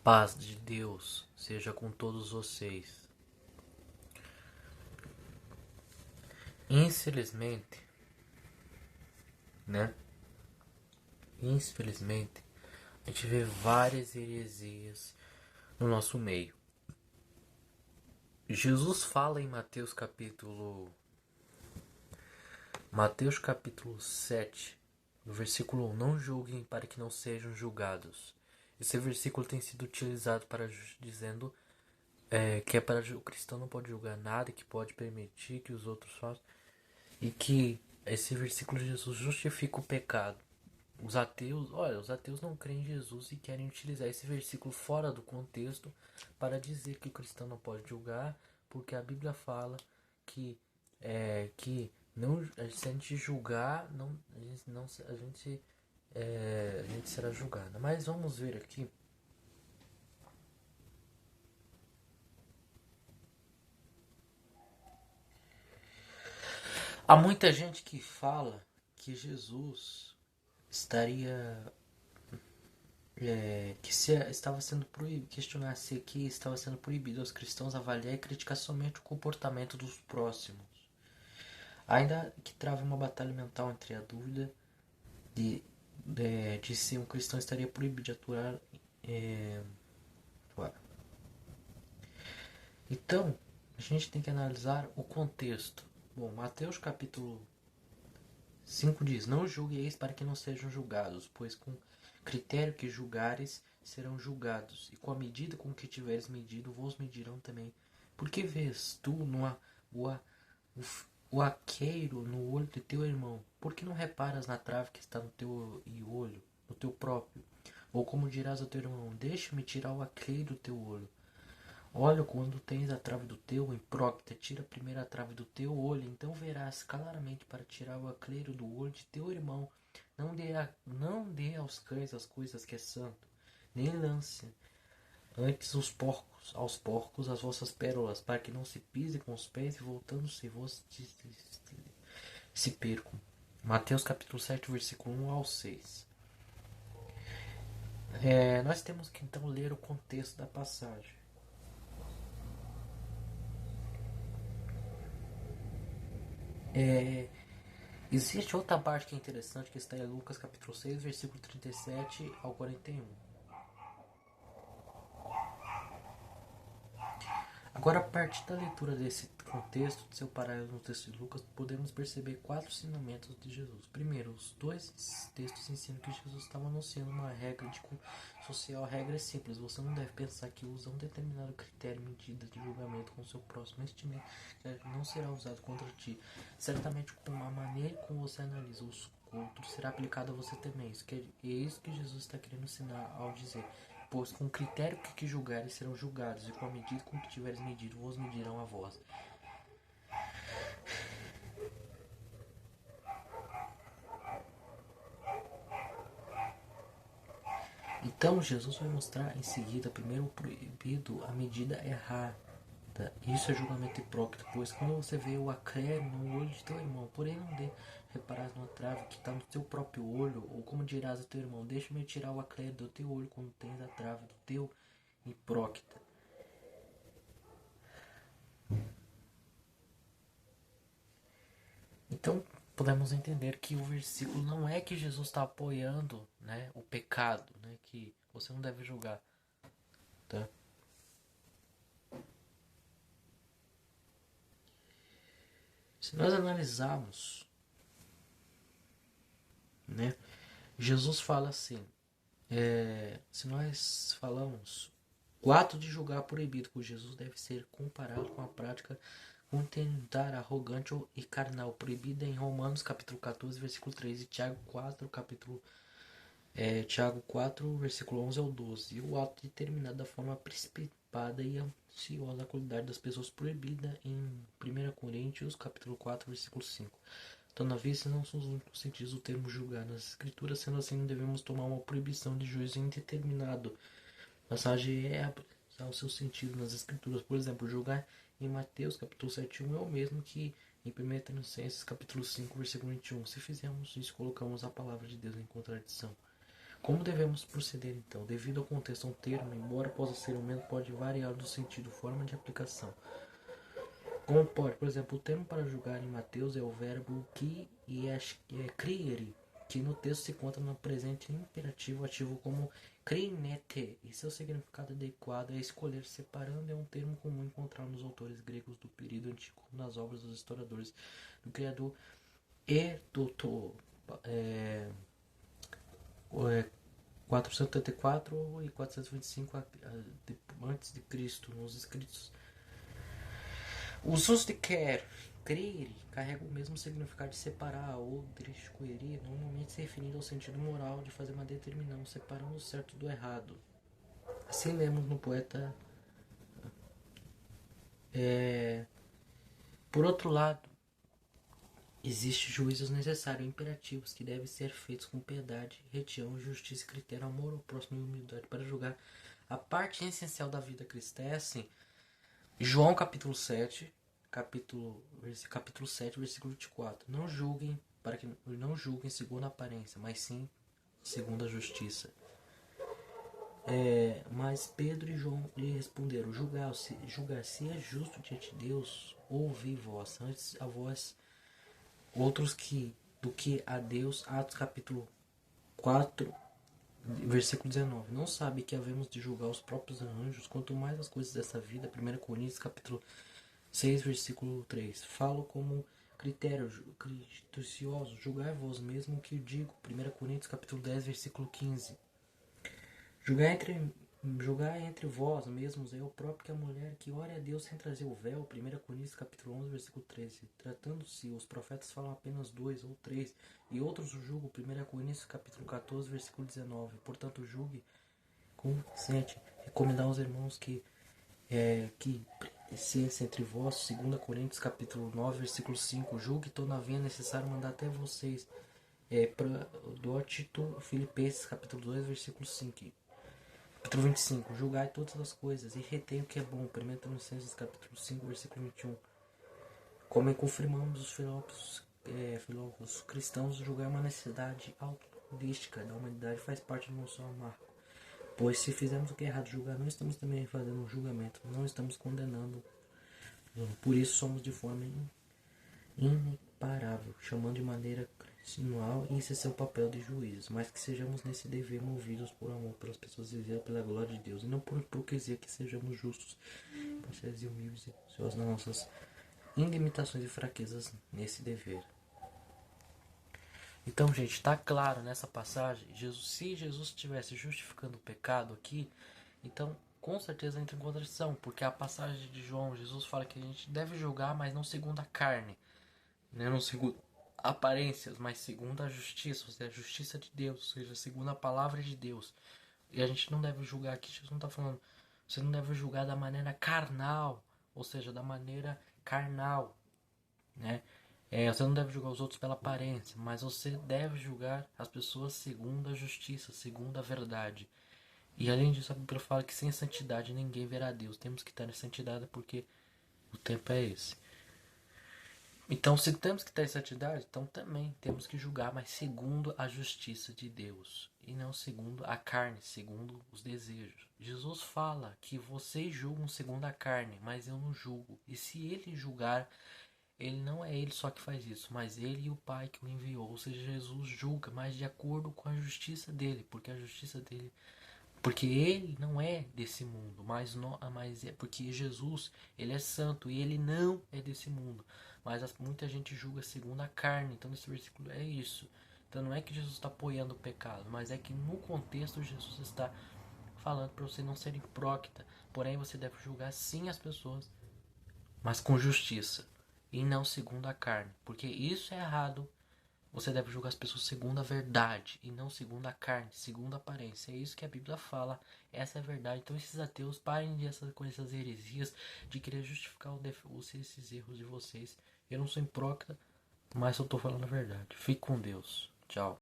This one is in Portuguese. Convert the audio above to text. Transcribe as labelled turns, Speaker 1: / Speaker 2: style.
Speaker 1: paz de Deus seja com todos vocês. Infelizmente, né? Infelizmente, a gente vê várias heresias no nosso meio. Jesus fala em Mateus capítulo 7, no versículo 1, não julguem para que não sejam julgados. Esse versículo tem sido utilizado para dizendo que é para o cristão não pode julgar nada, que pode permitir que os outros façam, e que esse versículo de Jesus justifica o pecado. Os ateus não creem em Jesus e querem utilizar esse versículo fora do contexto para dizer que o cristão não pode julgar, porque a Bíblia fala que não, se a gente julgar, não, a gente, não, a gente será julgado. Mas vamos ver aqui. Há muita gente que fala que Jesus estaria que se estava sendo proibido, questionar se aqui estava sendo proibido aos cristãos avaliar e criticar somente o comportamento dos próximos. Ainda que trava uma batalha mental entre a dúvida de se um cristão estaria proibido de atuar. É, então, a gente tem que analisar o contexto. Bom, Mateus capítulo 5 diz: não julgueis para que não sejam julgados, pois com critério que julgares serão julgados, e com a medida com que tiveres medido, vos medirão também. Porque vês tu o, o aqueiro no olho de teu irmão? Por que não reparas na trave que está no teu olho, no teu próprio? Ou como dirás ao teu irmão: deixa-me tirar o aqueiro do teu olho? Olha, quando tens a trave do teu imprópria, tira primeiro a trave do teu olho, então verás claramente para tirar o acleiro do olho de teu irmão. Não dê aos cães as coisas que é santo, nem lance antes aos porcos as vossas pérolas, para que não se pise com os pés e voltando-se vos se percam. Mateus capítulo 7, versículo 1 ao 6. Nós temos que então ler o contexto da passagem. É, Existe outra parte que é interessante que está em Lucas capítulo 6, versículo 37 ao 41. Agora, a partir da leitura desse contexto, de seu paralelo no texto de Lucas, podemos perceber 4 ensinamentos de Jesus. Primeiro, os dois textos ensinam que Jesus estava anunciando uma regra social. A regra é simples: você não deve pensar que usa um determinado critério, medida de julgamento com o seu próximo. Este não será usado contra ti. Certamente, com a maneira como você analisa os outros, será aplicado a você também. É isso que Jesus está querendo ensinar ao dizer: pois com o critério que julgares serão julgados, e com a medida com que tiveres medido, vos medirão a vós. Então Jesus vai mostrar em seguida, primeiro o proibido, a medida errada. Isso é julgamento hipócrita, pois quando você vê o acréscimo no olho de teu irmão, porém não dê reparar numa trave que está no teu próprio olho, ou como dirás ao teu irmão: deixa-me tirar o acréscimo do teu olho quando tens a trave do teu hipócrita. Então, podemos entender que o versículo não é que Jesus está apoiando, né, o pecado, né, que você não deve julgar. Tá? Se nós analisarmos, né, Jesus fala assim, se nós falamos, o ato de julgar proibido por Jesus deve ser comparado com a prática contentar, arrogante e carnal, proibida em Romanos capítulo 14, versículo 3 e Tiago 4, versículo 11 ao 12. E o ato de terminar da forma precipitada e ansiosa a qualidade das pessoas proibida em 1 Coríntios capítulo 4, versículo 5. Todavia, esses não são os únicos sentidos do termo julgar nas escrituras, sendo assim, não devemos tomar uma proibição de juízo indeterminado. A passagem o seu sentido nas escrituras. Por exemplo, julgar em Mateus capítulo 7:1 é o mesmo que em 1 Tessalonicenses capítulo 5, versículo 21. Se fizermos isso, colocamos a palavra de Deus em contradição. Como devemos proceder então? Devido ao contexto, um termo, embora possa ser o mesmo, pode variar do sentido, forma de aplicação. Como pode, por exemplo, o termo para julgar em Mateus é o verbo que é criere, que no texto se encontra no presente imperativo ativo como crinete, e seu significado adequado é escolher, separando, é um termo comum encontrado nos autores gregos do período antigo, como nas obras dos historiadores do criador Heródoto, 484 e 425 antes de Cristo, nos escritos. Os usos de crer, carrega o mesmo significado de separar, ou drishquerir, normalmente se referindo ao sentido moral de fazer uma determinação, separando o certo do errado. Assim lemos no poeta. Por outro lado, existem juízos necessários e imperativos que devem ser feitos com piedade, retidão, justiça, critério, amor ao próximo e humildade para julgar a parte essencial da vida cristã. É assim, João capítulo 7, capítulo 7, versículo 24. Não julguem, para que não julguem segundo a aparência, mas sim segundo a justiça. Mas Pedro e João lhe responderam: julgar se é justo diante de Deus, ouvi vós, antes a vós outros do que a Deus. Atos capítulo 4, versículo 19. Não sabe que havemos de julgar os próprios anjos, quanto mais as coisas dessa vida. 1 Coríntios capítulo 6, versículo 3. Falo como critério criterioso, julgai vós mesmo o que digo. 1 Coríntios capítulo 10, versículo 15. Julgai entre vós mesmos é o próprio que a mulher que ore a Deus sem trazer o véu. 1 Coríntios capítulo 11, versículo 13. Tratando-se, os profetas falam apenas 2 ou 3, e outros o julgam. 1 Coríntios capítulo 14, versículo 19. Portanto, julgue consciente. Recomendar aos irmãos que ciência entre vós. 2 Coríntios capítulo 9, versículo 5. Julgue, todavia é necessário mandar até vocês. Do Tito, Filipenses capítulo 2, versículo 5. Capítulo 25. Julgai todas as coisas e retém o que é bom. 1 Tessalonicenses capítulo 5, versículo 21. Como confirmamos os filósofos cristãos, julgar é uma necessidade altruística da humanidade, faz parte do nosso marco. Pois se fizermos o que é errado julgar, não estamos também fazendo um julgamento, não estamos condenando. Por isso somos de forma imparável, chamando de maneira continual, e esse é seu papel de juízes, mas que sejamos nesse dever movidos por amor pelas pessoas e pela glória de Deus, e não por hipocrisia, que sejamos justos, parceiros e humildes e ansiosos nas nossas limitações e fraquezas nesse dever. Então, gente, está claro nessa passagem, se Jesus estivesse justificando o pecado aqui, então com certeza entra em contradição, porque a passagem de João, Jesus fala que a gente deve julgar, mas não segundo a carne, né? Não segundo aparências, mas segundo a justiça, ou seja, a justiça de Deus, ou seja, segundo a palavra de Deus. E a gente não deve julgar aqui, Jesus não está falando, você não deve julgar da maneira carnal, ou seja, da maneira carnal, né? Você não deve julgar os outros pela aparência, mas você deve julgar as pessoas segundo a justiça, segundo a verdade. E além disso, a Bíblia fala que sem santidade ninguém verá Deus. Temos que estar em santidade porque o tempo é esse. Então, se temos que ter santidade, então também temos que julgar, mas segundo a justiça de Deus. E não segundo a carne, segundo os desejos. Jesus fala que vocês julgam segundo a carne, mas eu não julgo. E se ele julgar, ele não é ele só que faz isso, mas ele e o Pai que o enviou. Ou seja, Jesus julga, mas de acordo com a justiça dele, porque a justiça dele, porque ele não é desse mundo, mas é porque Jesus, ele é santo e ele não é desse mundo. Mas muita gente julga segundo a carne. Então nesse versículo é isso. Então não é que Jesus está apoiando o pecado, mas é que no contexto Jesus está falando para você não ser hipócrita. Porém você deve julgar sim as pessoas, mas com justiça e não segundo a carne, porque isso é errado. Você deve julgar as pessoas segundo a verdade e não segundo a carne, segundo a aparência. É isso que a Bíblia fala, essa é a verdade. Então esses ateus, parem com essas heresias de querer justificar esses erros de vocês. Eu não sou hipócrita, mas eu estou falando a verdade. Fique com Deus. Tchau.